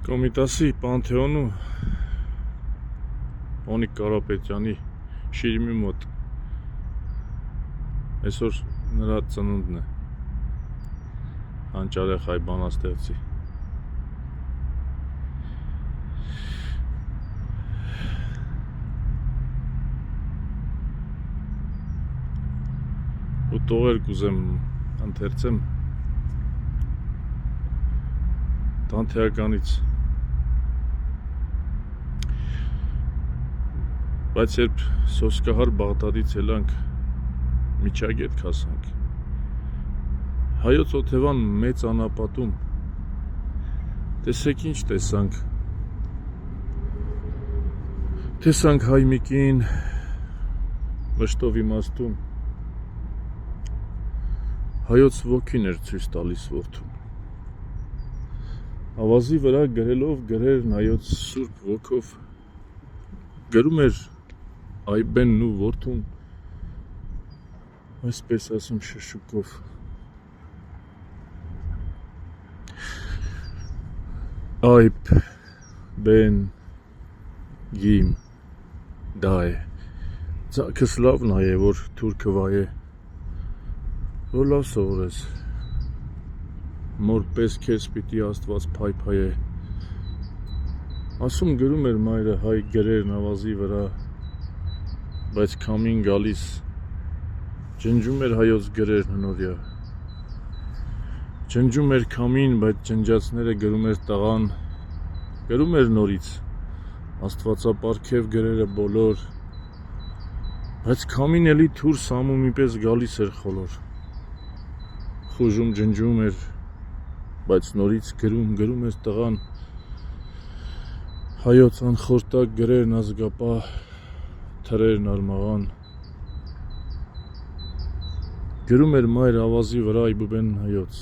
Կոմիտասի Պանթեոնու Օնիկ Կարապետյանի շիրիմի մոտ այսօր նրա ծնունդն է, հանճարեղ հայ բանաստեղծի։ Ու տողեր կուզեմ ընթերցեմ Տանթեականից, բայց երբ սոսկահար Բաղդադից ելանք, միջագետ քասանք, հայոց օթևան մեծ անապատում, տեսեք ինչ տեսանք, տեսանք հայ մի կին վշտով իմաստուն, հայոց ոգին էր ցույց տալիս որդուն, ավազի վրա գրելով գրերն հայոց սուրբ ոգով, գրում էր Այբենն ու որդուն, այսպես ասում շշուկով, Այբ բեն գիմ դա է, ձակս լավն է, որ թուրքը վայ է, որ լավ սովորես, մոր պես քեզ պիտի Աստված փայփայ է, ասում գրում էր մայրը հայ գրերն ավազի վրա, բայց քամին գալիս, ջնջում էր հայոց գրերն հնորյա, ջնջում էր քամին, բայց ջնջածները գրում էր տղան, գրում էր նորից, Աստվածապարգև գրերը բոլոր, բայց քամին էլի թուր սամումի պես գալիս էր խոլոր, խուժում ջնջում էր, բայց նորից գրում էր տղան, հայոց անխորտակ գրերն ազգապահ, թրերն արմաղան, գրում էր մայր ավազի վրա Այբուբեն հայոց,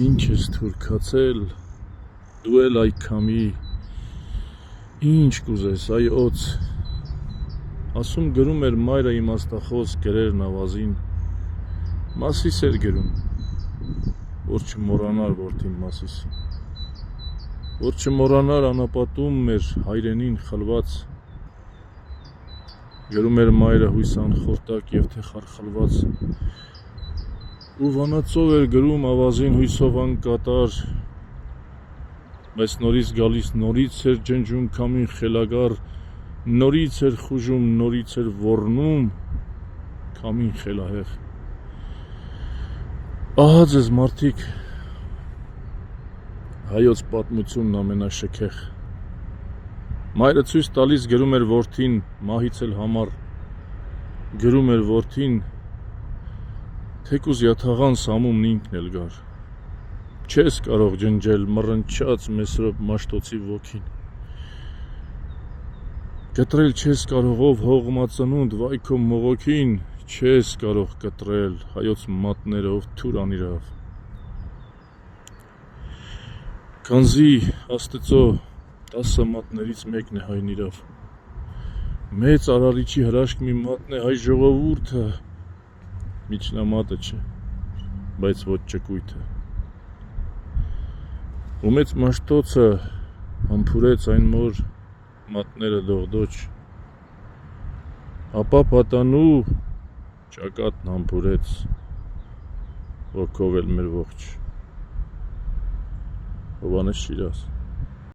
ինչ ես թուրքացել, դու էլ այ քամի, ինչ կուզես այ օց, ասում գրում էր մայրը իմաստախոս գրերն ավազին, մասիս էր գրում, որ չմոռանար որդին մասիսին, որ չմոռանար անապատում մեր հայրենին խլված, գրում էր մայրը հույս անխորտակ և թե խարխլված, ու վանածով էր գրում ավազին հույսով անկատար, բայց նորից գալիս, նորից էր ջնջում քամին խելագար, նորից էր խուժում, նորից էր ոռնում, քամին խելահեղ, ահա ձեզ մարդիկ, հայոց պատմությունն ամենաշքեղ, մայրը ցույց տալիս գրում էր որդին, մահից էլ համար, գրում էր որդին, թեկուզ յաթաղան սամումն ինքն էլ գար, չես կարող ջնջել մռնչաց մեսրոպ մաշտոցի ոգին, կտրել չես կարող ով հողմածնունդ վայ քո մողոքին, չես կարող կտրել հայոց մատներով թուր անիրավ, քանզի Աստծո 10 մատներից մեկն է հայն իրավ, մեծ արարիչի հրաշք մի մատն է հայ ժողովուրդը, միջնամատը չէ, բայց ոչ ճկույթը, ու մեծ մաշտոցը համբուրեց այն մոր մատները դողդոջ, ապա պատանու ճակատն համբուրեց, ոգով էլ մեր ողջ, Հովանես Շիրազ